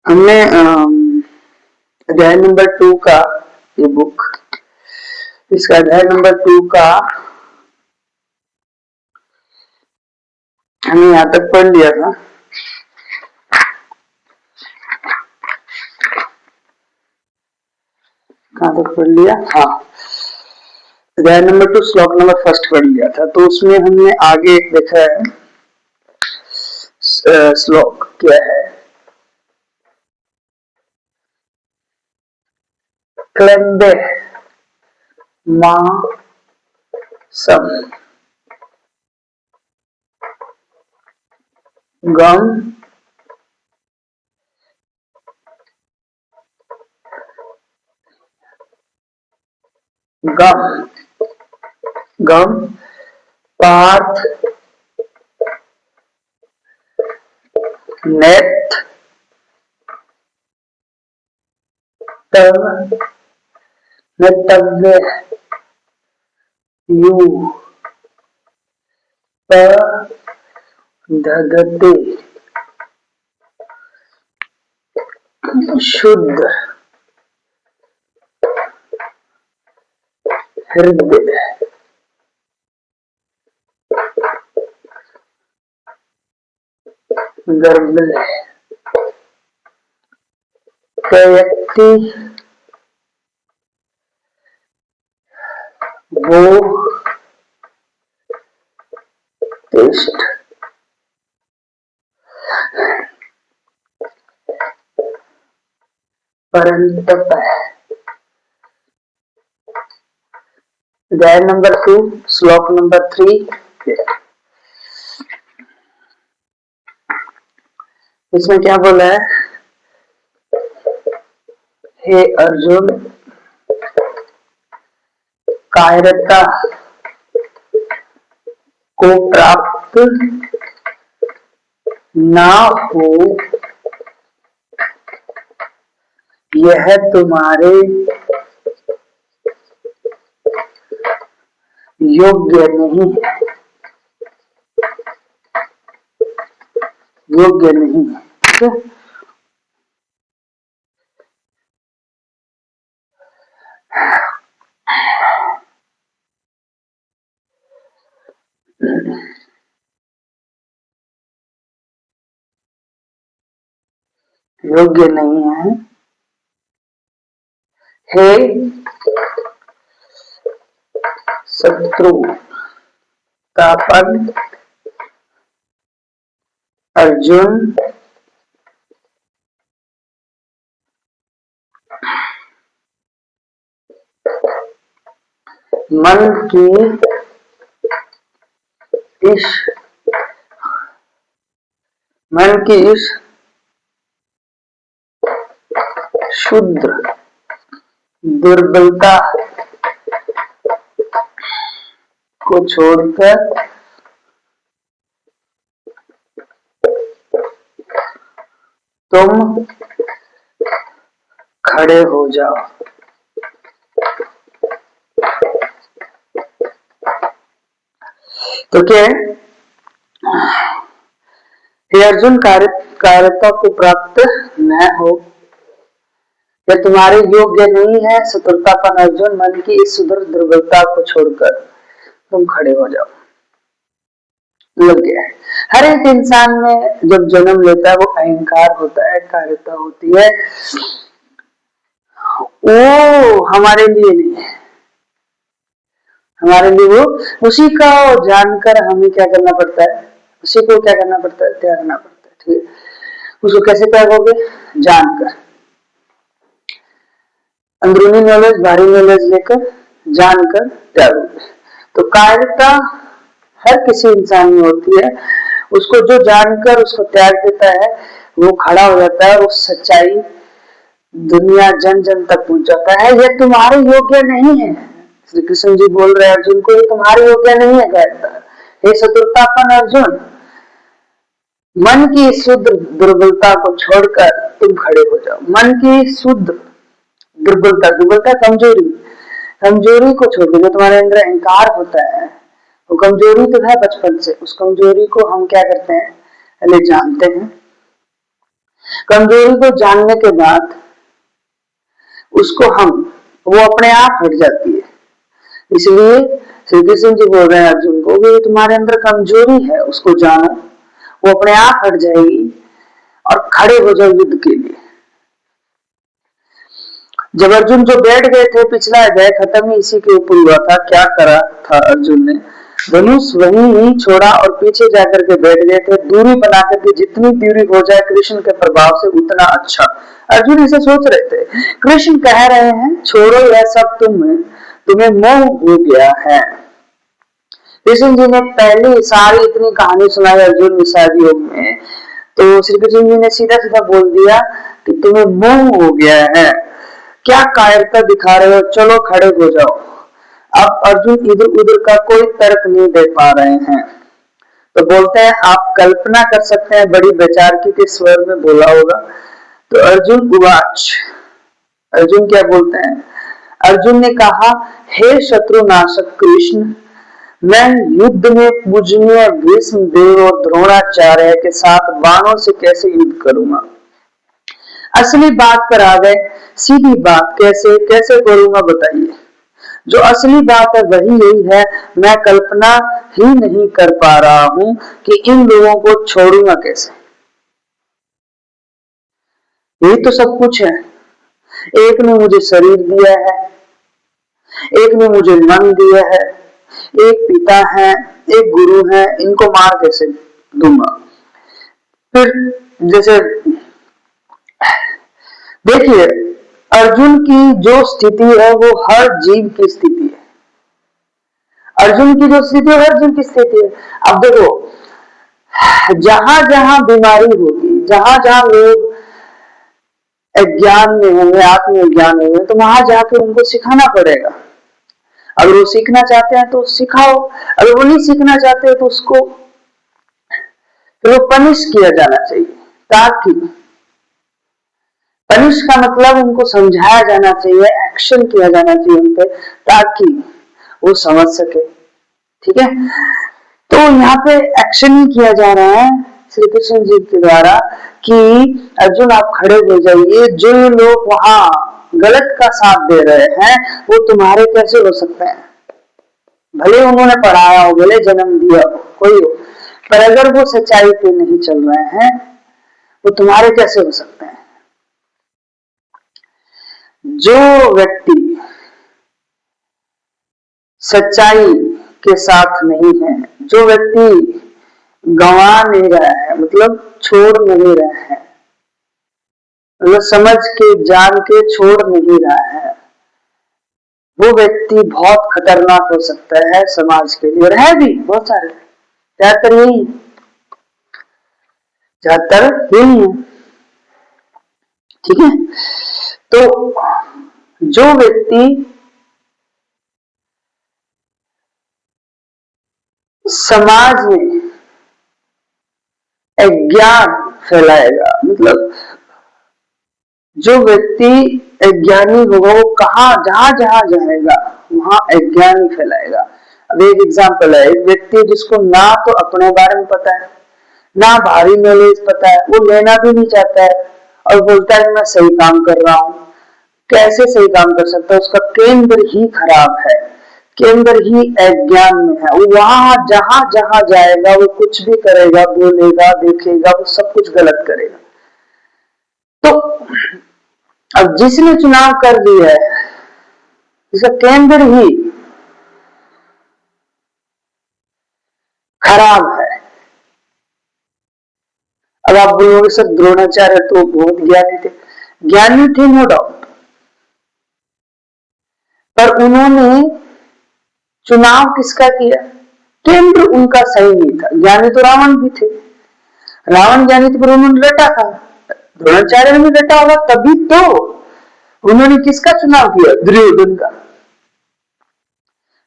हमने अध्याय नंबर 2 का ये बुक, इसका अध्याय नंबर 2 का हमने यहाँ तक पढ़ लिया था। कहाँ तक पढ़ लिया? हाँ, अध्याय नंबर 2 श्लोक नंबर 1 पढ़ लिया था। तो उसमें हमने आगे एक देखा है, श्लोक क्या है? क्लेम्बे मां सम गम गम गम पार्थ नेत तव नेतव्य यू पधगते शुद्ध हृदय गर्भल व्यक्ति वो टेस्ट परंतप है। अध्याय नंबर 2 श्लोक नंबर 3। इसमें क्या बोला है? हे अर्जुन, कायरता को प्राप्त ना हो, यह तुम्हारे योग्य नहीं है, योग्य नहीं है। योग्य नहीं है। हे शत्रु का पद अर्जुन, मन की इस शुद्ध दुर्बलता को छोड़कर तुम खड़े हो जाओ। तो क्या है? हे अर्जुन, कायरता को प्राप्त न हो, यह तुम्हारे योग्य नहीं है। शत्रुतापन अर्जुन, मन की इस सुदृढ़ दुर्बलता को छोड़कर तुम खड़े हो जाओ। लग गया है। हर एक इंसान में जब जन्म लेता है वो अहंकार होता है, कायरता होती है, वो हमारे लिए नहीं है। हमारे लिए वो उसी का जानकर हमें क्या करना पड़ता है? उसी को क्या करना पड़ता है? त्यागना पड़ता है। ठीक है, उसको कैसे त्यागोगे? जानकर, अंदरूनी नॉलेज, बाहरी नॉलेज लेकर, जानकर त्यागोगे। तो कायरता हर किसी इंसान में होती है। उसको जो जानकर उसको त्याग देता है, वो खड़ा हो जाता है, वो सच्चाई दुनिया जन जन तक पहुंच जाता है। यह तुम्हारे योग्य नहीं है। श्री कृष्ण जी बोल रहे हैं अर्जुन को, ये तुम्हारे योग्य नहीं है कायरता। हे शत्रुतापन अर्जुन, मन की शुद्ध दुर्बलता को छोड़कर तुम खड़े हो जाओ। मन की शुद्ध दुर्बलता, दुर्बलता कमजोरी, कमजोरी को छोड़ दो। जो तुम्हारे अंदर अहंकार होता है वो कमजोरी तो है बचपन से, उस कमजोरी को हम क्या करते हैं, पहले जानते हैं। कमजोरी को जानने के बाद उसको वो अपने आप हट जाती है। इसलिए श्री कृष्ण जी बोल रहे हैं अर्जुन को कि तुम्हारे अंदर कमजोरी है, उसको जानो, वो अपने आप हट जाएगी और खड़े हो जाओ युद्ध के लिए। जब अर्जुन जो बैठ गए थे, पिछला अध्याय खत्म ही इसी के ऊपर हुआ था। क्या करा था अर्जुन ने, धनुष वहीं ही छोड़ा और पीछे जाकर के बैठ गए थे। दूरी बना करके जितनी दूरी हो जाए कृष्ण के प्रभाव से उतना अच्छा। अर्जुन इसे सोच रहे थे, कृष्ण कह रहे हैं छोड़ो यह सब, तुम्हें मोह हो गया है। कृष्ण जी ने पहले सारी इतनी कहानी सुनाई अर्जुन विषाद योग में, तो श्री कृष्ण जी ने सीधा सीधा बोल दिया कि तुम्हें मोह हो गया है, क्या कायरता दिखा रहे हो, चलो खड़े हो जाओ। अब अर्जुन इधर उधर का कोई तर्क नहीं दे पा रहे हैं, तो बोलते हैं आप कल्पना कर सकते हैं बड़ी बेचारगी के स्वर में बोला होगा। तो अर्जुन उवाच, अर्जुन क्या बोलते हैं, अर्जुन ने कहा हे शत्रुनाशक कृष्ण, मैं युद्ध में पूजनीय भीष्म देव और द्रोणाचार्य के साथ बाणों से कैसे युद्ध करूंगा। असली बात पर आ गए, सीधी बात, कैसे कैसे करूंगा बताइए। जो असली बात है वही यही है, मैं कल्पना ही नहीं कर पा रहा हूं कि इन लोगों को छोड़ूंगा कैसे। यही तो सब कुछ है। एक ने मुझे शरीर दिया है, एक ने मुझे मन दिया है, एक पिता है, एक गुरु है, इनको मार कैसे दूंगा। फिर जैसे देखिए, अर्जुन की जो स्थिति है वो हर जीव की स्थिति है। अर्जुन की जो स्थिति है हर जीव की स्थिति है। अब देखो, जहां जहां बीमारी होगी, जहां जहां लोग अज्ञान में होंगे, आत्मज्ञान में होंगे, तो वहां जाकर उनको सिखाना पड़ेगा। अगर वो सीखना चाहते हैं तो सिखाओ, अगर वो नहीं सीखना चाहते तो उसको तो पनिश किया जाना चाहिए। ताकि पनिश का मतलब उनको समझाया जाना चाहिए, एक्शन किया जाना चाहिए उन पे, ताकि वो समझ सके। ठीक है, तो यहाँ पे एक्शन ही किया जा रहा है श्री कृष्ण जी के द्वारा कि अर्जुन आप खड़े हो जाइए, जो लोग वहां गलत का साथ दे रहे हैं वो तुम्हारे कैसे हो सकते हैं। भले उन्होंने पढ़ाया हो, भले जन्म दिया हो, कोई हो, पर अगर वो सच्चाई पे नहीं चल रहे हैं वो तुम्हारे कैसे हो सकते हैं। जो व्यक्ति सच्चाई के साथ नहीं है, जो व्यक्ति गंवा नहीं रहा है, मतलब छोड़ नहीं रहा है, मतलब समझ के जान के छोड़ नहीं रहा है, वो व्यक्ति बहुत खतरनाक हो सकता है समाज के लिए। और है भी बहुत सारे, ज्यादातर यही है, ज्यादातर यही है। ठीक है, तो जो व्यक्ति समाज में अज्ञान फैलाएगा, मतलब जो व्यक्ति अज्ञानी होगा वो कहाँ जहां जहां जाएगा वहां अज्ञान ही फैलाएगा। अब एक एग्जाम्पल है, एक व्यक्ति जिसको ना तो अपने बारे में पता है, ना भारी नॉलेज पता है, वो लेना भी नहीं चाहता है और बोलता है मैं सही काम कर रहा हूँ। कैसे सही काम कर सकता है, उसका केंद्र ही खराब है, केंद्र ही अज्ञान में है। वो वहां जहां जहां जाएगा वो कुछ भी करेगा, बोलेगा, देखेगा, वो सब कुछ गलत करेगा। तो अब जिसने चुनाव कर लिया है, इसका केंद्र ही खराब है। अब आप बोलोगे सर द्रोणाचार्य तो बहुत ज्ञानी थे, ज्ञानी थे नो डाउट, पर उन्होंने चुनाव किसका किया, केंद्र उनका सही नहीं था। ज्ञानी तो रावण भी थे, रावण ज्ञानी थे पर उन्होंने रटा था, द्रोणाचार्य ने भी रटा होगा, तभी तो उन्होंने किसका चुनाव किया, दुर्योधन का।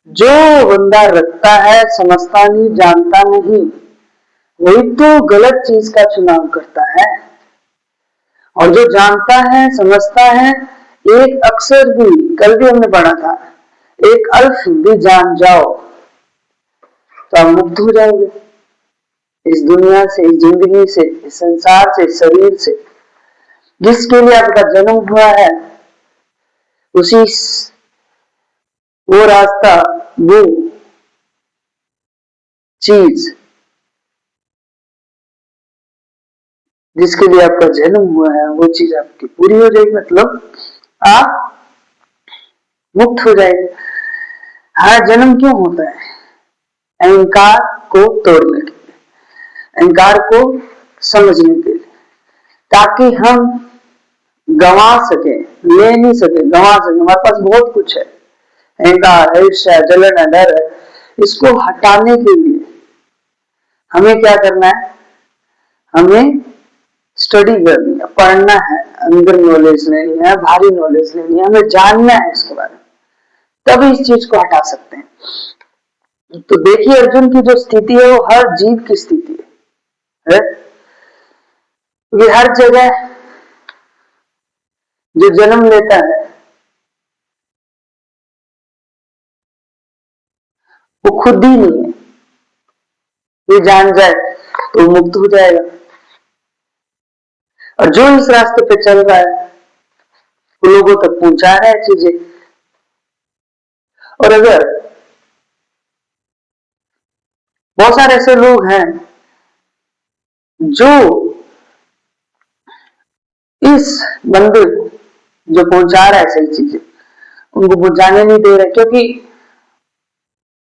जो बंदा रखता है, समझता नहीं, जानता नहीं, वही तो गलत चीज का चुनाव करता है। और जो जानता है, समझता है, एक अक्षर भी, कल भी हमने पढ़ा था, एक अल्फ भी जान जाओ तो आप मुक्त हो जाएंगे इस दुनिया से, इस जिंदगी से, इस संसार से, शरीर से। जिसके लिए आपका जन्म हुआ है उसी वो रास्ता, वो चीज जिसके लिए आपका जन्म हुआ है वो चीज आपकी पूरी हो जाएगी, मतलब आप मुक्त हो जाएंगे। हर जन्म क्यों होता है? अहंकार को तोड़ने के लिए, अहंकार को समझने के लिए, ताकि हम गंवा सके, ले नहीं सके, गंवा सके। हमारे पास बहुत कुछ है, अहंकार, ईर्ष्या, जलन है, डर है। इसको हटाने के लिए हमें क्या करना है? हमें स्टडी करनी है, पढ़ना है, अंदर नॉलेज लेनी है, भारी नॉलेज लेनी है, हमें जानना है इसके बारे में, तब इस चीज को हटा सकते हैं। तो देखिए अर्जुन की जो स्थिति है वो हर जीव की स्थिति है? ये हर जगह जो जन्म लेता है वो खुद ही नहीं है, ये जान जाए तो मुक्त हो जाएगा। और जो इस रास्ते पे चल रहा है वो लोगों तक पहुंचा रहा है चीजें। और अगर बहुत सारे ऐसे लोग हैं जो इस बंदे को जो पहुंचा रहा है सही चीजें उनको पहुंचाने नहीं दे रहे, क्योंकि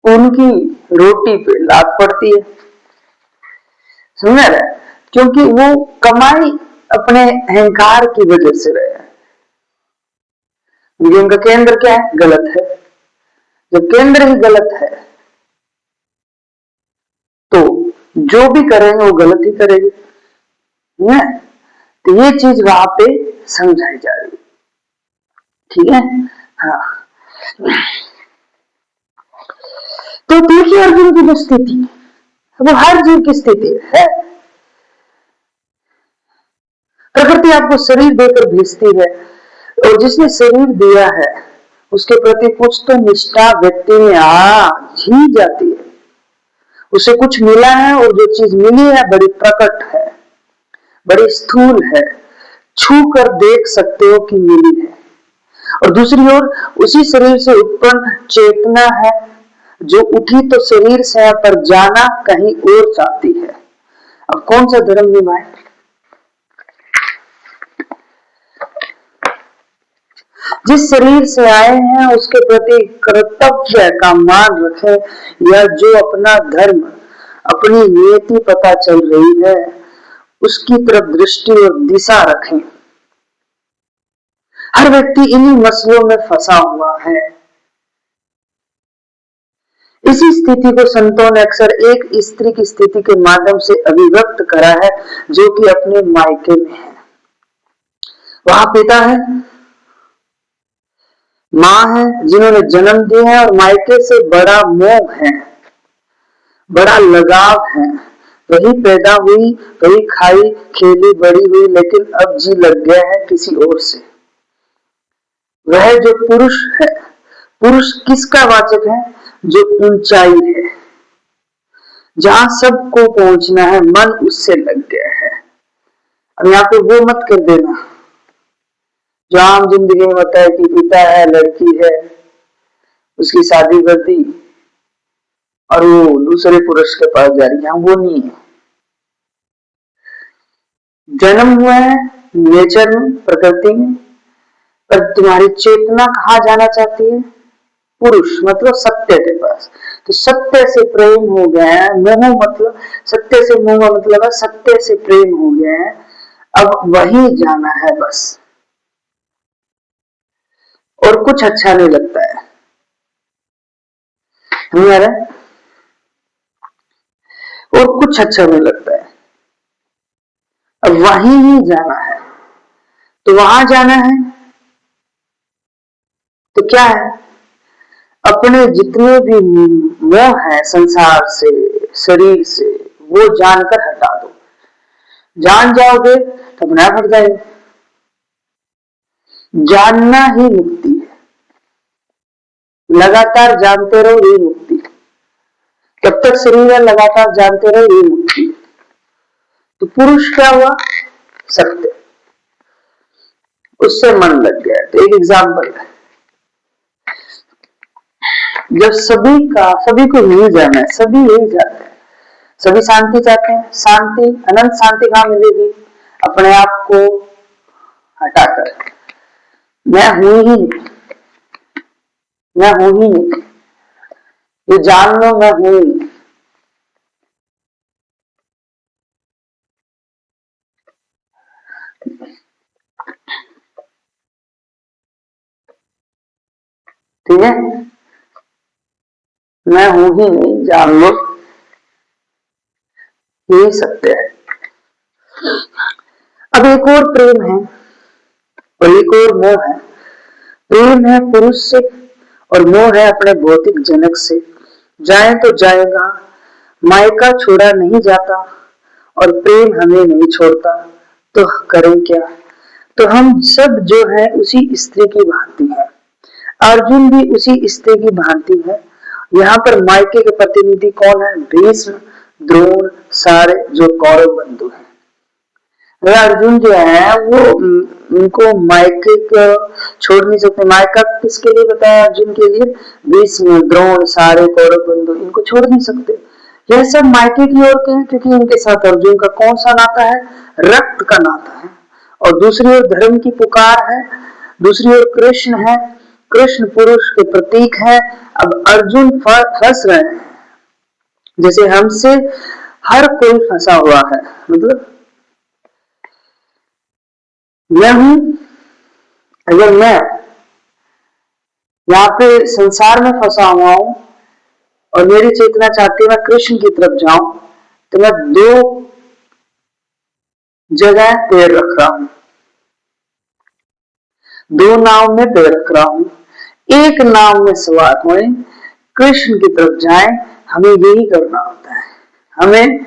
उनकी रोटी पे लात पड़ती है, समझ रहे? क्योंकि वो कमाई अपने अहंकार की वजह से रहे हैं। उनका केंद्र क्या है? गलत है। जब केंद्र ही गलत है तो जो भी करेंगे वो गलत ही करेंगे, है? तो ये चीज वहां पे समझाई जा रही है, ठीक है? हाँ, तो देखिए अर्जुन की जो स्थिति वो हर जीव की स्थिति है। प्रकृति आपको शरीर देकर भेजती है और जिसने शरीर दिया है उसके प्रति कुछ तो निष्ठा व्यक्ति में आ ही जाती है। उसे कुछ मिला है और जो चीज मिली है बड़ी प्रकट है, बड़ी स्थूल है, छू कर देख सकते हो कि मिली है। और दूसरी ओर उसी शरीर से उत्पन्न चेतना है जो उठी तो शरीर से पर जाना कहीं और चाहती है। अब कौन सा धर्म निभाए? जिस शरीर से आए हैं उसके प्रति कर्तव्य का मान रखें, या जो अपना धर्म, अपनी नियति पता चल रही है उसकी तरफ दृष्टि और दिशा रखें। हर व्यक्ति इन्हीं मसलों में फंसा हुआ है। इसी स्थिति को संतों ने अक्सर एक स्त्री की स्थिति के माध्यम से अभिव्यक्त करा है जो कि अपने मायके में है। वहां पिता है, माँ है जिन्होंने जन्म दिया है और मायके से बड़ा मोह है, बड़ा लगाव है। वही पैदा हुई, वही खाई खेली बड़ी हुई, लेकिन अब जी लग गया है किसी और से। वह जो पुरुष है, पुरुष किसका वाचक है? जो ऊंचाई है, जहां सबको पहुंचना है, मन उससे लग गया है। अब यहाँ पे वो मत कर देना जो आम जिंदगी में होता है कि पिता है, लड़की है, उसकी शादी कर दी और वो दूसरे पुरुष के पास जा रही है। वो नहीं है। जन्म हुआ है नेचर में, प्रकृति में, पर तुम्हारी चेतना कहाँ जाना चाहती है? पुरुष मतलब सत्य के पास। तो सत्य से प्रेम हो गया है, मोह मतलब सत्य से मोह मतलब है सत्य से प्रेम हो गया है, अब वही जाना है बस। और कुछ अच्छा नहीं लगता है हमारा, और कुछ अच्छा नहीं लगता है, अब वहीं ही जाना है। तो वहां जाना है तो क्या है? अपने जितने भी मोह है संसार से, शरीर से, वो जानकर हटा दो। जान जाओगे तो अपना हट जाएगा। जानना ही मुक्ति है, लगातार जानते रहो, ये मुक्ति। जब तक शरीर है लगातार जानते रहे ये मुक्ति। तो पुरुष क्या हुआ? सत्य, उससे मन लग गया। तो एक एग्जाम्पल है, जब सभी को यही जाना है, सभी यही चाहते हैं, सभी शांति चाहते हैं। शांति, अनंत शांति कहाँ मिलेगी? अपने आप को हटाकर मैं हूं ही नहीं, मैं हूं ही नहीं, ये जान लो मैं हूं ही नहीं। ठीक है, मैं हूं ही नहीं, जान लो, यही सत्य है। अब एक और प्रेम है और एक और मोह है। प्रेम है पुरुष से और मोह है अपने भौतिक जनक से। जाए तो जाएगा, मायका छोड़ा नहीं जाता और प्रेम हमें नहीं छोड़ता, तो करें क्या? तो हम सब जो है उसी स्त्री की भांति है। अर्जुन भी उसी स्त्री की भांति है। यहाँ पर मायके के प्रतिनिधि कौन है? भीष्म, द्रोण, सारे जो कौरव बंधु हैं। अर्जुन जो है वो उनको मायके को छोड़ नहीं सकते। मायका किसके लिए बताया? अर्जुन के लिए। भीष्म, द्रोण, सारे कौरव बंधु, इनको छोड़ नहीं सकते। यह सब मायके की औरतें हैं, क्योंकि इनके साथ अर्जुन का कौन सा नाता है? रक्त का नाता है। और दूसरी ओर धर्म की पुकार है, दूसरी ओर कृष्ण है, कृष्ण पुरुष के प्रतीक है। अब अर्जुन फंस रहे हैं, जैसे हमसे हर कोई फंसा हुआ है। मतलब मैं हूं, अगर मैं यहाँ पे संसार में फंसा हुआ हूं और मेरी चेतना चाहती है मैं कृष्ण की तरफ जाऊं, तो मैं दो जगह पैर रख रहा हूं, दो नाव में पैर रख रहा हूं। एक नाव में सवार होए, कृष्ण की तरफ जाएं, हमें यही करना होता है। हमें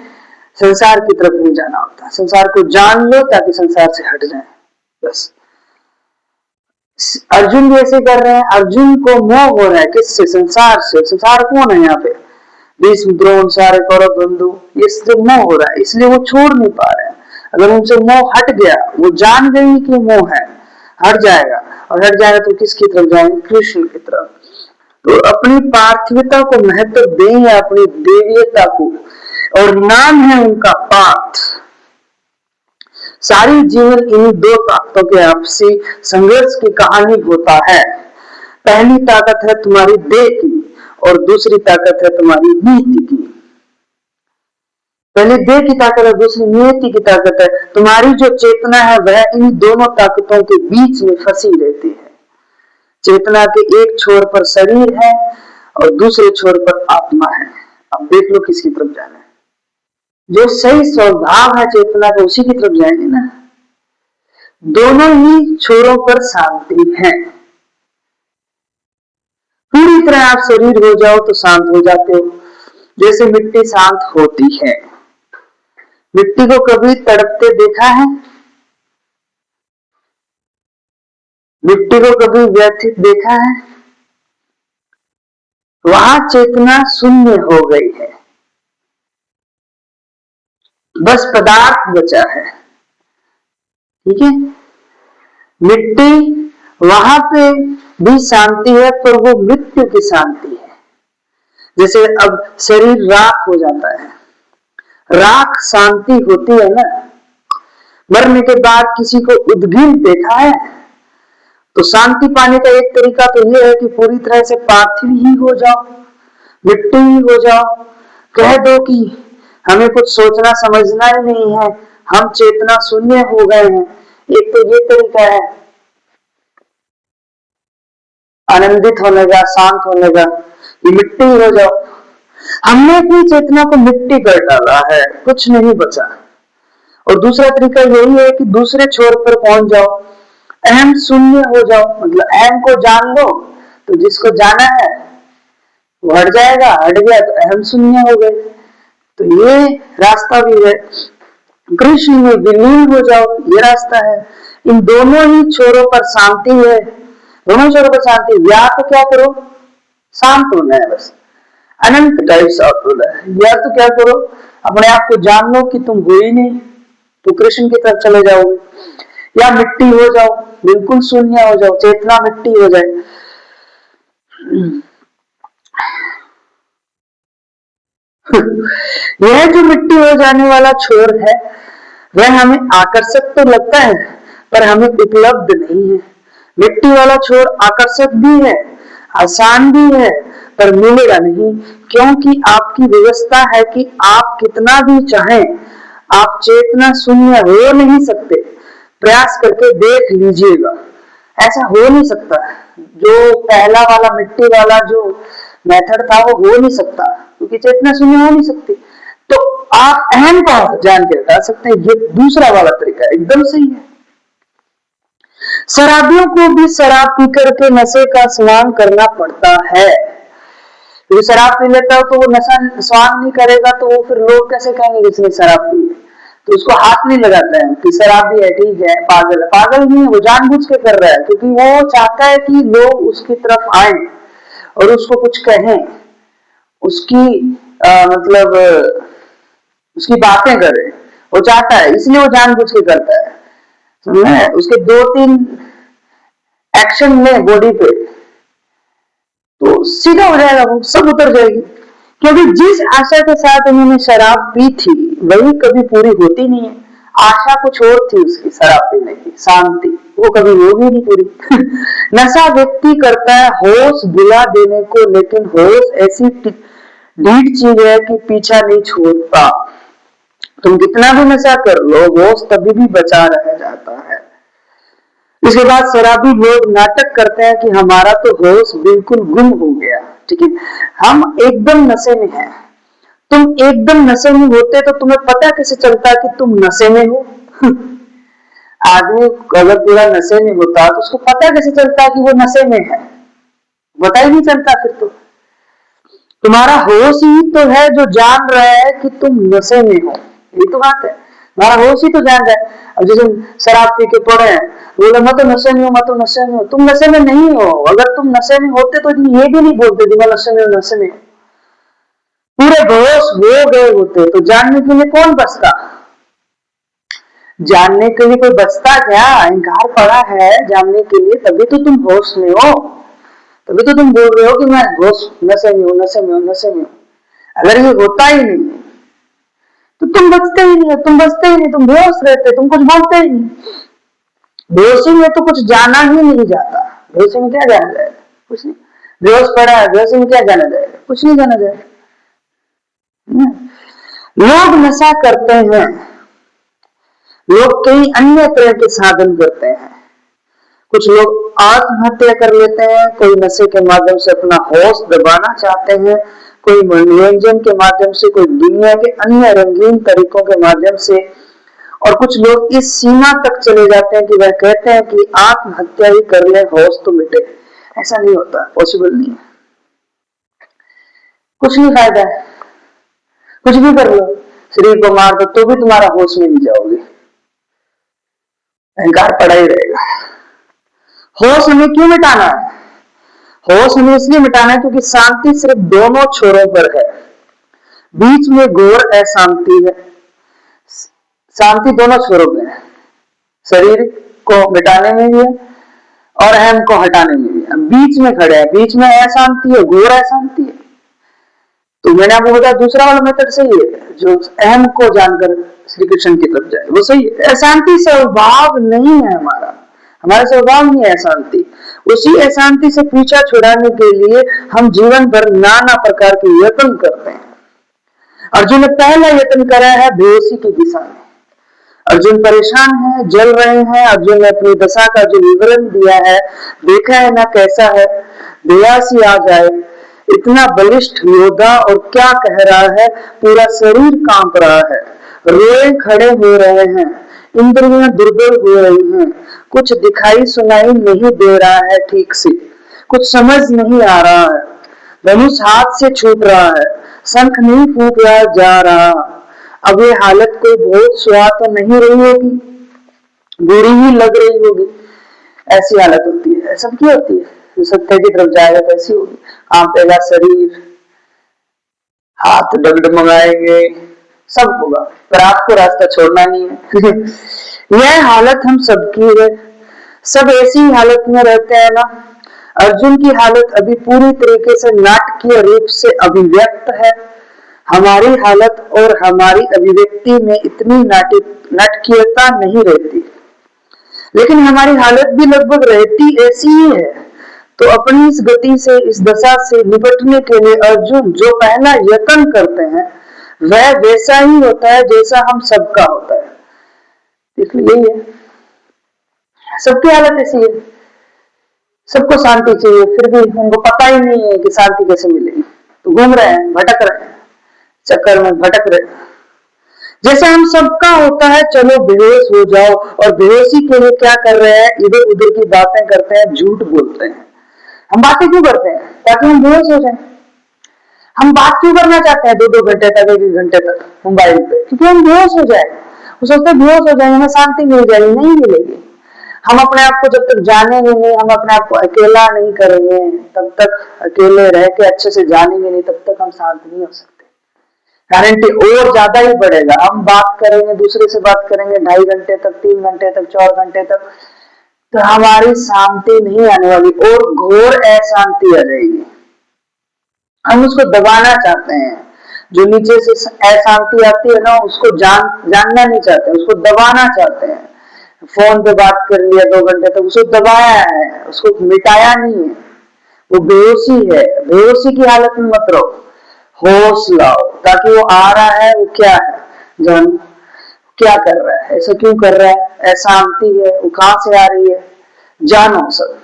संसार की तरफ नहीं जाना होता। संसार को जान लो ताकि संसार से हट जाए, बस। अर्जुन भी ऐसे कर रहे हैं। अर्जुन को मोह हो रहा है किससे? संसार से। संसार कौन है यहाँ पे? भीष्म, द्रोण, सारे कौरव बंधु, इससे मोह हो रहा है, इसलिए वो छोड़ नहीं पा रहे हैं। अगर उनसे मोह हट गया, वो जान गई कि मोह है, हट जाएगा। और हट जाएगा तो किसकी तरफ जाएंगे? कृष्ण की तरफ। तो अपनी पार्थिवता को महत्व दें या अपनी देवीयता को, और नाम है उनका पार्थ। सारी जीवन इन दो ताकतों के आपसी संघर्ष की कहानी होता है। पहली ताकत है तुम्हारी देह की और दूसरी ताकत है तुम्हारी नीति की। पहले देह की ताकत है, दूसरी नीति की ताकत है। तुम्हारी जो चेतना है वह इन दोनों ताकतों के बीच में फंसी रहती है। चेतना के एक छोर पर शरीर है और दूसरे छोर पर आत्मा है। अब देख लो किसकी तरफ जाना है। जो सही स्वभाव है चेतना का, उसी की तरफ जाएंगे ना। दोनों ही छोरों पर शांति है। पूरी तरह आप शरीर हो जाओ तो शांत हो जाते हो, जैसे मिट्टी शांत होती है। मिट्टी को कभी तड़पते देखा है? मिट्टी को कभी व्यथित देखा है? वहां चेतना शून्य हो गई है, बस पदार्थ बचा है। ठीक है, मिट्टी वहां पे भी शांति है, पर वो मृत्यु की शांति है। जैसे अब शरीर राख हो जाता है, राख शांति होती है ना। मरने के बाद किसी को उद्गीन देखा है? तो शांति पाने का एक तरीका तो ये है कि पूरी तरह से पार्थिव ही हो जाओ, मिट्टी ही हो जाओ। कह दो कि हमें कुछ सोचना समझना ही नहीं है, हम चेतना शून्य हो गए हैं। एक तो ये तरीका है आनंदित होने का, शांत होने का, ये मिट्टी हो जाओ। हमने अपनी चेतना को मिट्टी कर डाला है, कुछ नहीं बचा। और दूसरा तरीका यही है कि दूसरे छोर पर पहुंच जाओ, अहम शून्य हो जाओ। मतलब अहम को जान लो, तो जिसको जाना है वो हट जाएगा, हट गया तो अहम शून्य हो गए। तो ये रास्ता भी है। कृष्ण में विलीन हो जाओ, ये रास्ता है। इन दोनों ही छोरों पर शांति है, दोनों छोरों पर शांति। या तो क्या करो, शांत होना है बस। अनंत टाइप्स ऑफ रूल है। या तो क्या करो, अपने आप को जान लो कि तुम हो ही नहीं, तो कृष्ण की तरफ चले जाओगे, या मिट्टी हो जाओ, बिल्कुल शून्य हो जाओ, चेतना मिट्टी हो जाए। यह जो मिट्टी हो जाने वाला छोर है, वह हमें आकर्षक तो लगता है पर हमें उपलब्ध नहीं है। मिट्टी वाला छोर आकर्षक भी है, आसान भी है, पर मिलेगा नहीं, क्योंकि आपकी व्यवस्था है कि आप कितना भी चाहें, आप चेतना शून्य हो नहीं सकते। प्रयास करके देख लीजिएगा, ऐसा हो नहीं सकता। जो पहला वाला मिट्टी वाला जो मेथड था वो हो नहीं सकता, क्योंकि चेतना शून्य हो नहीं सकती। तो आप अहम को जान के हटा सकते हैं। ये दूसरा वाला तरीका एकदम सही है। शराबियों को भी शराब पी करके नशे का स्वांग करना पड़ता है। यदि शराब पी लेता हो तो वो नशा स्वांग नहीं करेगा, तो वो फिर लोग कैसे कहेंगे जिसने शराब पी है, तो उसको हाथ नहीं लगाता है कि शराब भी है, ठीक है, पागल है। पागल नहीं है, वो जानबूझ के कर रहा है, क्योंकि वो चाहता है कि लोग उसकी तरफ आए और उसको कुछ कहें, उसकी मतलब उसकी बातें करे, वो चाहता है, इसलिए वो जानबूझ के करता है। समझे? उसके 2-3 एक्शन में बॉडी पे तो सीधा हो जाएगा, वो सब उतर जाएगी। क्योंकि जिस आशा के साथ उन्होंने शराब पी थी वही कभी पूरी होती नहीं है। आशा कुछ और थी उसकी शराब पीने की, शांति, वो कभी होगी नहीं पूरी। नशा व्यक्ति करता है होश भुला देने को, लेकिन होश ऐसी ढीठ चीज है कि पीछा नहीं छोड़ता। तुम कितना भी नशा कर लो, होश तभी भी बचा रह जाता है। इसके बाद शराबी लोग नाटक करते हैं कि हमारा तो होश बिल्कुल गुम हो गया। ठीक है, हम एकदम नशे में हैं। तुम एकदम नशे में होते तो तुम्हें पता कैसे चलता कि तुम नशे में हो? आदमी अगर पूरा नशे में होता तो उसको पता कैसे चलता कि वो नशे में है? पता ही नहीं चलता। फिर तो तुम्हारा होश ही तो है जो जान रहा है कि तुम नशे में हो। ये तो बात है, तुम्हारा होश ही तो जान रहा है। अब जैसे शराब पी के पड़े हैं, बोले मैं तो नशे में हूँ, मैं तो नशे में हूँ। तुम नशे में नहीं हो। अगर तुम नशे में होते तो ये भी नहीं बोलते कि मैं नशे में हूँ, नशे में हूँ। पूरे बेहोश हो गए होते तो जानने के लिए कौन बचता? जानने के लिए कोई बचता क्या? अहंकार पड़ा है जानने के लिए, तभी तो तुम होश में हो, तभी तो तुम बोल रहे हो कि मैं होश नशे में हूँ, नशे में हूँ, नशे में हूँ। अगर ये होता ही नहीं तो तुम बचते ही नहीं, तुम बचते ही नहीं, तुम बेहोश रहते, तुम कुछ बोलते ही नहीं। बेहोशी में तो कुछ जाना ही नहीं जाता। बेहोशी में क्या जाना जाएगा? कुछ नहीं। बेहोश पड़ा है, बेहोशी में क्या जाना जाएगा? कुछ नहीं जाना जाएगा। लोग नशा करते हैं, लोग कई अन्य तरह के साधन करते हैं। कुछ लोग आत्महत्या कर लेते हैं, कोई नशे के माध्यम से अपना होश दबाना चाहते हैं, कोई मनोरंजन के माध्यम से, कोई दुनिया के अन्य रंगीन तरीकों के माध्यम से, और कुछ लोग इस सीमा तक चले जाते हैं कि वह कहते हैं कि आत्महत्या ही कर ले, होश तो मिटे। ऐसा नहीं होता, पॉसिबल नहीं है। कुछ नहीं फायदा है, कुछ भी कर लो, शरीर को मार दो तो भी तुम्हारा होश में नहीं जाओगे, अहंकार पड़ा ही रहेगा। होश हमें क्यों मिटाना है? होश हमें इसलिए मिटाना है क्योंकि शांति सिर्फ दोनों छोरों पर है, बीच में घोर अशांति है। शांति दोनों छोरों में है, शरीर को मिटाने में भी है और अहम को हटाने में भी है। बीच में खड़े हैं, बीच में अशांति है, घोर अशांति है। तो मैंने आपको बताया दूसरा वाला मेथड सही है, जो अहम को जानकर श्री कृष्ण की तरफ जाए, वो सही है। अशांति स्वभाव नहीं है हमारा, हमारा स्वभाव नहीं है अशांति। उसी अशांति से पीछा छुड़ाने के लिए हम जीवन भर नाना प्रकार के यत्न करते हैं। अर्जुन ने पहला यत्न करा है बेहोशी की दिशा में। अर्जुन परेशान है, जल रहे हैं। अर्जुन ने अपनी दशा का जो विवरण दिया है, देखा है ना कैसा है, बेयासी आ जाए। इतना बलिष्ठ योद्धा और क्या कह रहा है, पूरा शरीर कांप रहा है, रोए खड़े हो रहे हैं, इंद्रियां दुर्बल हो रही हैं, कुछ दिखाई सुनाई नहीं दे रहा है ठीक से, कुछ समझ नहीं आ रहा है, धनुष हाथ से छूट रहा है, शंख नहीं फूंका जा रहा। अब ये हालत कोई बहुत स्वाद तो नहीं रही होगी, बुरी ही लग रही होगी। ऐसी हालत होती है, सबकी होती है। जो सत्य की तरफ जाएगा तो ऐसी होगी, कांपेगा शरीर, हाथ डगडगाएंगे, सब होगा, पर आपको रास्ता छोड़ना नहीं है। यह हालत हम सबकी है, सब ऐसी हालत में रहते हैं ना। अर्जुन की हालत अभी पूरी तरीके से नाटकीय रूप से अभिव्यक्त है। हमारी हालत और हमारी अभिव्यक्ति में इतनी नाटकीयता नहीं रहती, लेकिन हमारी हालत भी लगभग रहती ऐसी ही है। तो अपनी इस गति से, इस दशा से निपटने के लिए अर्जुन जो पहला यत्न करते हैं वह वैसा ही होता है जैसा हम सबका होता है। इसलिए यही है, सबकी हालत ऐसी है। सबको शांति चाहिए, फिर भी उनको पता ही नहीं है कि शांति कैसे मिलेगी, तो घूम रहे हैं, भटक रहे हैं, चक्कर में भटक रहे हैं। जैसे हम सबका होता है, चलो बेहोश हो जाओ, और बेहोशी के लिए क्या कर रहे हैं, इधर उधर की बातें करते हैं, झूठ बोलते हैं। हम बातें क्यों करते हैं? ताकि हम बेहोश हो जाएं। हम बात क्यों करना चाहते हैं 2-2 घंटे तक, 1-1 घंटे तक मोबाइल पे? क्योंकि हम बेहोश हो जाए। वो सोचते बेहोश हो जाएंगे, हमें शांति मिल जाएगी, नहीं मिलेगी। हम अपने आप को जब तक जानेंगे नहीं, हम अपने आप को अकेला नहीं करेंगे, तब तक अकेले रह के अच्छे से जानेंगे नहीं, तब तक हम शांत नहीं हो सकते। गारंटी और ज्यादा ही बढ़ेगा। हम बात करेंगे, दूसरे से बात करेंगे 2.5 घंटे तक, 3 घंटे तक, 4 घंटे तक, तो हमारी शांति नहीं आने वाली और घोर अशांति आ जाएगी। हम उसको दबाना चाहते हैं, जो नीचे से अशांति आती है ना, उसको जानना नहीं चाहते, उसको दबाना चाहते हैं। फोन पे बात कर लिया 2 घंटे तक, उसको दबाया है, उसको मिटाया नहीं है, वो बेहोशी है। बेहोशी की हालत में मत रहो, होश लाओ, ताकि वो आ रहा है, वो क्या है, जानो क्या कर रहा है, ऐसा क्यों कर रहा है, अशांति है, वो कहां से आ रही है, जानो, सब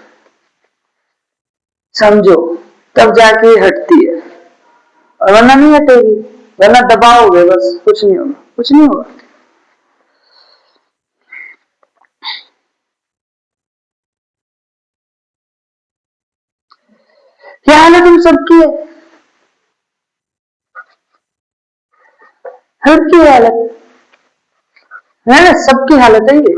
समझो, तब जाके हटती है, और वरना नहीं हटेगी, वरना दबाओगे बस, कुछ नहीं होगा, कुछ नहीं होगा। क्या हालत हम सबकी है, सबकी हालत है ना, सबकी हालत है ये।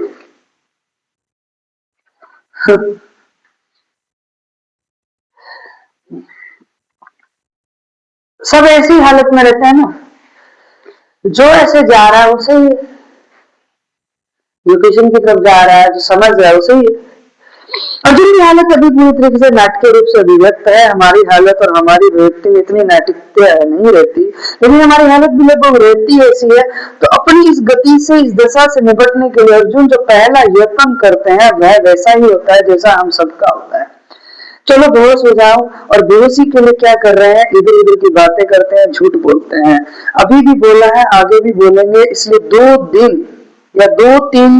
सब ऐसी हालत में रहते हैं ना, जो ऐसे जा रहा है वो सही है, जो किशन की तरफ जा रहा है, जो समझ रहा है वो सही है। अर्जुन की हालत अभी पूरी तरीके से नाटकीय रूप से अभिव्यक्त है। हमारी हालत और हमारी व्यक्ति में इतनी नाटकीय नहीं रहती, लेकिन हमारी हालत भी लगभग रहती ऐसी है। तो अपनी इस गति से, इस दशा से निपटने के लिए अर्जुन जो पहला यत्न करते हैं वह वैसा ही होता है जैसा हम सबका होता है। चलो बेहोश हो जाओ, और बेहोशी के लिए क्या कर रहे हैं, इधर उधर की बातें करते हैं, झूठ बोलते हैं। अभी भी बोला है, आगे भी बोलेंगे, इसलिए 2 दिन या 2-3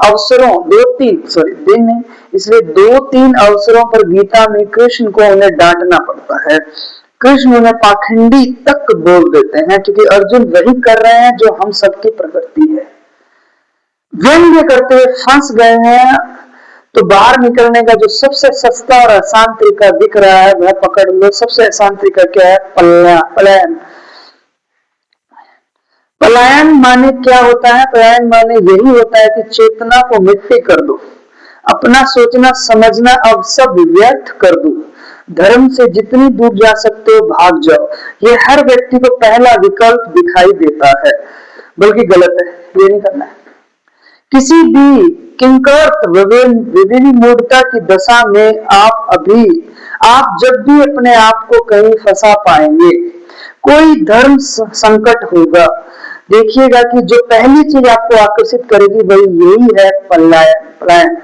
अवसरों, 2-3 सॉरी दिन नहीं, इसलिए 2-3 अवसरों पर गीता में कृष्ण को उन्हें डांटना पड़ता है। कृष्ण उन्हें पाखंडी तक बोल देते हैं, क्योंकि अर्जुन वही कर रहे हैं जो हम सबकी प्रवृत्ति है। व्यंग्य करते हुए फंस गए हैं, तो बाहर निकलने का जो सबसे सस्ता और आसान तरीका दिख रहा है वह पकड़ लो। सबसे आसान तरीका क्या है? पलायन। पलायन माने क्या होता है? पलायन माने यही होता है कि चेतना को मिट्टी कर दो, अपना सोचना समझना अब सब व्यर्थ कर दो, धर्म से जितनी दूर जा सकते हो भाग जाओ। ये हर व्यक्ति को पहला विकल्प दिखाई देता है, बल्कि गलत है, ये नहीं करना है। किसी भी किंकर्त विभिन्न मूर्ता की दशा में आप जब भी अपने आप को कहीं फंसा पाएंगे, कोई धर्म संकट होगा, देखिएगा कि जो पहली चीज आपको आकर्षित करेगी वही यही है, पलायन,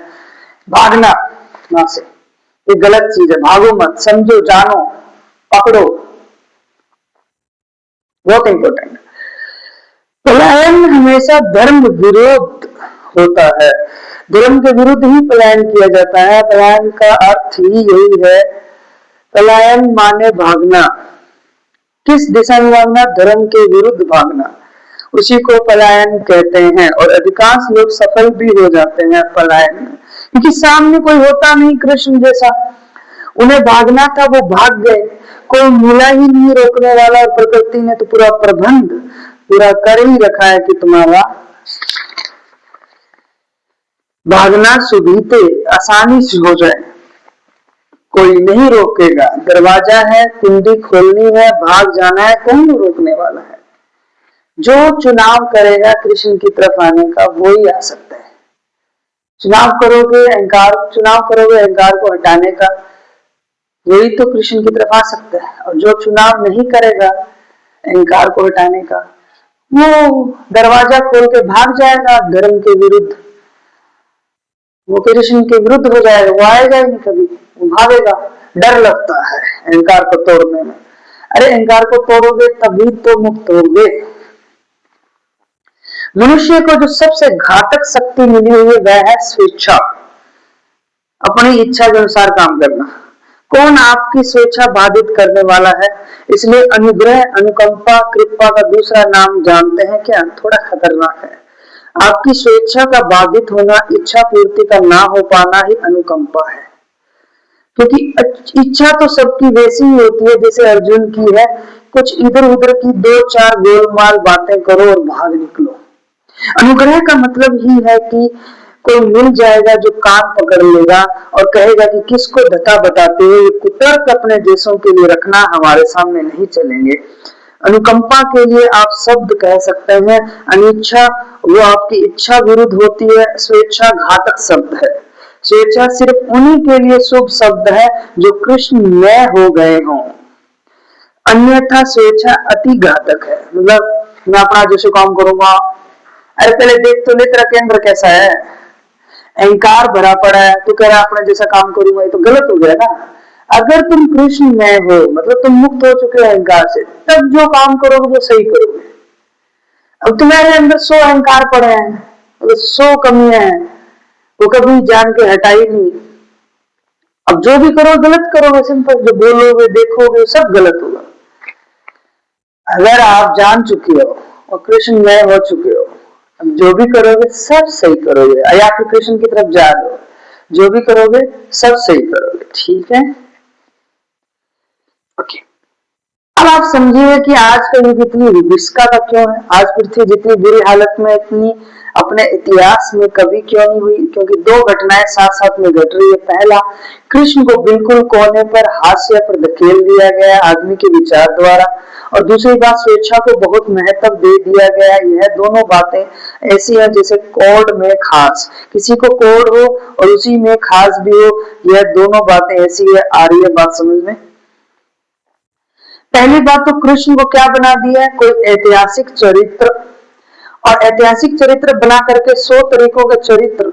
भागना वहां से। ये गलत चीज है, भागो मत, समझो, जानो, पकड़ो, बहुत इंपॉर्टेंट। पलायन हमेशा धर्म विरोध होता है, धर्म के विरुद्ध ही पलायन किया जाता है। पलायन का अर्थ ही यही है। पलायन माने भागना, किस दिशा में भागना? धर्म के विरुद्ध भागना, उसी को पलायन कहते हैं। और अधिकांश लोग सफल भी हो जाते हैं पलायन में, क्योंकि सामने कोई होता नहीं कृष्ण जैसा, उन्हें भागना था, वो भाग गए, कोई मिला ही नहीं रोकने वाला, और प्रकृति ने तो पूरा प्रबंध पूरा कर ही रखा है कि तुम्हारा भागना सुविधे आसानी से हो जाए। कोई नहीं रोकेगा। दरवाजा है, कुंडी खोलनी है, भाग जाना है, कौन रोकने वाला है। जो चुनाव करेगा कृष्ण की तरफ आने का वो ही आ सकता है। चुनाव करोगे अहंकार को हटाने का, वही तो कृष्ण की तरफ आ सकता है। और जो चुनाव नहीं करेगा अहंकार को हटाने का, वो दरवाजा खोल के भाग जाएगा धर्म के विरुद्ध, वो कृष्ण के विरुद्ध हो जाएगा, वो आएगा ही नहीं कभी, वो भागेगा। डर लगता है अहंकार को तोड़ने में। अरे अहंकार को तोड़ोगे तभी तो मुक्त होगे। मनुष्य को जो सबसे घातक शक्ति मिली हुई है वह है स्वेच्छा, अपनी इच्छा के अनुसार काम करना। कौन आपकी स्वेच्छा बाधित करने वाला है? इसलिए अनुग्रह, अनुकंपा, कृपा का दूसरा नाम जानते हैं क्या? थोड़ा खतरनाक है। आपकी स्वेच्छा का बाधित होना, इच्छा पूर्ति का ना हो पाना ही अनुकंपा है। क्योंकि इच्छा तो सबकी वैसी ही होती है जैसे अर्जुन की है, कुछ इधर उधर की दो चार गोलमाल बातें करो और भाग निकलो। अनुग्रह का मतलब ही है कि कोई मिल जाएगा जो कान पकड़ लेगा और कहेगा कि किसको धता बताते हो, ये कुतर्क अपने देशों के लिए रखना, हमारे सामने नहीं चलेंगे। अनुकंपा के लिए आप शब्द कह सकते हैं अनिच्छा, वो आपकी इच्छा विरुद्ध होती है। स्वेच्छा घातक शब्द है। स्वेच्छा सिर्फ उन्हीं के लिए शुभ शब्द है जो कृष्ण में हो गए हों, अन्यथा स्वेच्छा अति घातक है। मतलब मैं अपना जैसे काम करूंगा, अरे पहले देख तो ले तेरा केंद्र कैसा है, अहंकार भरा पड़ा है, तू कह रहा अपने जैसा काम करूंगा, ये तो गलत हो गया ना। अगर तुम कृष्ण में हो, मतलब तुम मुक्त हो चुके हो अहंकार से, तब जो काम करोगे वो सही करोगे। अब तुम्हारे अंदर 100 अहंकार पड़े हैं, 100 कमियां हैं, वो कभी जान के हटाई नहीं। अब जो भी करो गलत करोगे, सिंपल। जो बोलोगे देखोगे सब गलत होगा। अगर आप जान चुके हो और कृष्ण में हो चुके हो, अब जो भी करोगे सब सही करोगे, या फिर कृष्ण की तरफ जा रहे हो, जो भी करोगे सब सही करोगे। ठीक है, ओके। अब आप समझिए कि आज का युग इतनी विभीषिका का क्यों है। आज पृथ्वी जितनी बुरी हालत में इतनी अपने इतिहास में कभी क्यों नहीं हुई? क्योंकि दो घटनाएं साथ साथ में घट रही है। पहला, कृष्ण को बिल्कुल कोने पर, हास्य पर धकेल दिया गया आदमी के विचार द्वारा, और दूसरी बात, स्वेच्छा को बहुत महत्व दे दिया गया। यह दोनों बातें ऐसी हैं जैसे कोड में खास, किसी को कोड हो और उसी में खास भी हो। यह दोनों बातें ऐसी है। आ रही है बात समझ में? पहली बात तो कृष्ण को क्या बना दिया है? कोई ऐतिहासिक चरित्र, और ऐतिहासिक चरित्र बना करके 100 तरीकों के चरित्र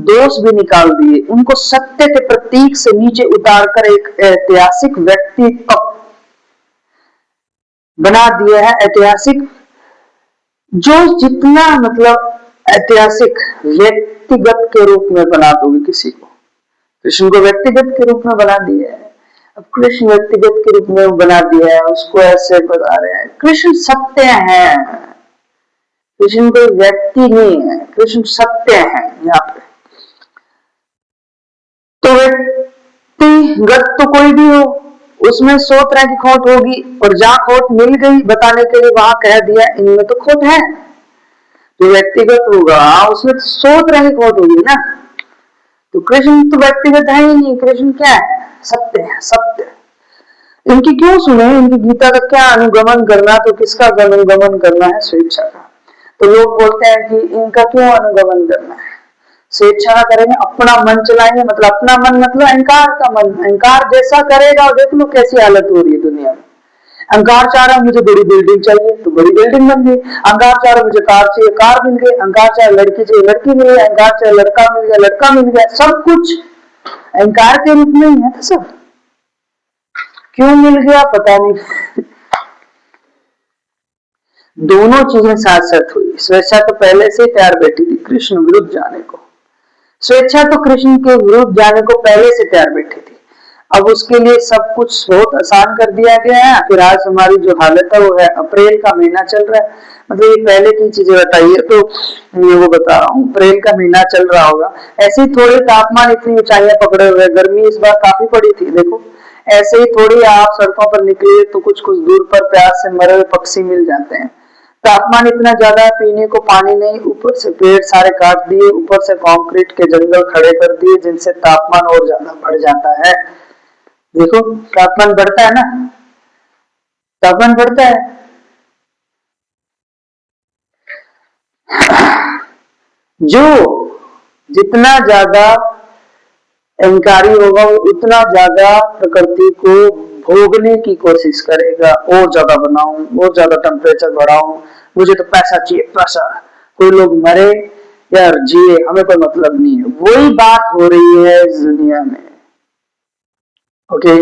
दोष भी निकाल दिए, उनको सत्य के प्रतीक से नीचे उतारकर एक ऐतिहासिक व्यक्तित्व बना दिया है। ऐतिहासिक जो जितना मतलब ऐतिहासिक व्यक्तिगत के रूप में बना दोगे किसी को, कृष्ण को व्यक्तिगत के रूप में बना दिया है। अब कृष्ण व्यक्तिगत के रूप में बना दिया है, उसको ऐसे बता रहे हैं। कृष्ण सत्य है, कृष्ण कोई व्यक्ति नहीं है, कृष्ण सत्य है। यहाँ पे तो व्यक्तिगत तो कोई भी हो, उसमें 100 तरह की खोट होगी, और जहां खोट मिल गई बताने के लिए वहां कह दिया इनमें तो खोट है। जो व्यक्तिगत होगा उसमें 100 तरह की खोट होगी ना। तो कृष्ण तो व्यक्तिगत है ही नहीं, कृष्ण क्या है? सत्य है, सत्य। इनकी क्यों सुने? इनकी गीता का क्या अनुगमन करना? तो किसका अनुगमन करना है? स्वेच्छा का। तो लोग बोलते हैं कि इनका क्यों अनुगमन करना है? स्वेच्छा का करेंगे, अपना मन चलाएंगे। मतलब अपना मन मतलब अहंकार का मन, अहंकार जैसा करेगा। और देख लो कैसी हालत हो रही है दुनिया में। अहंकार चाह रहा है मुझे बड़ी बिल्डिंग चाहिए तो बड़ी बिल्डिंग बन गई, अहंकार चाह रहा मुझे कार चाहिए, कार मिल गई, अहंकार चाहे लड़की चाहिए, लड़की मिल गई, अहंकार चाहे लड़का मिल गया, लड़का मिल गया। सब कुछ अहंकार के रूप में ही है। तो सब क्यों मिल गया पता नहीं। दोनों चीजें साथ साथ हुई। स्वेच्छा तो पहले से तैयार बैठी थी कृष्ण विरुद्ध जाने को, स्वेच्छा तो कृष्ण के विरुद्ध जाने को पहले से तैयार बैठी थी। अब उसके लिए सब कुछ बहुत आसान कर दिया गया है। फिर आज हमारी जो हालत है वो है, अप्रैल का महीना चल रहा है, मतलब ये पहले की चीजें बताइए तो मैं वो बता रहा हूँ, अप्रैल का महीना चल रहा होगा। ऐसे ही थोड़े तापमान इतनी ऊंचाइयां पकड़े हुए, गर्मी इस बार काफी पड़ी थी। देखो ऐसे ही थोड़ी आप सड़कों पर निकलिए तो कुछ कुछ दूर पर प्यास से मरे हुए पक्षी मिल जाते हैं। तापमान इतना ज्यादा है, पीने को पानी नहीं, ऊपर से पेड़ सारे काट दिए, ऊपर से कंक्रीट के जंगल खड़े कर दिए जिनसे तापमान और ज्यादा बढ़ जाता है। देखो तापमान बढ़ता है ना, तापमान बढ़ता है। जो जितना ज्यादा अहंकारी होगा वो उतना ज्यादा प्रकृति को भोगने की कोशिश करेगा, और ज्यादा बनाऊं, और ज्यादा टेम्परेचर बढ़ाऊं, मुझे तो पैसा चाहिए पैसा। कोई लोग मरे या जिए हमें कोई मतलब नहीं है, वही बात हो रही है इस दुनिया में। ओके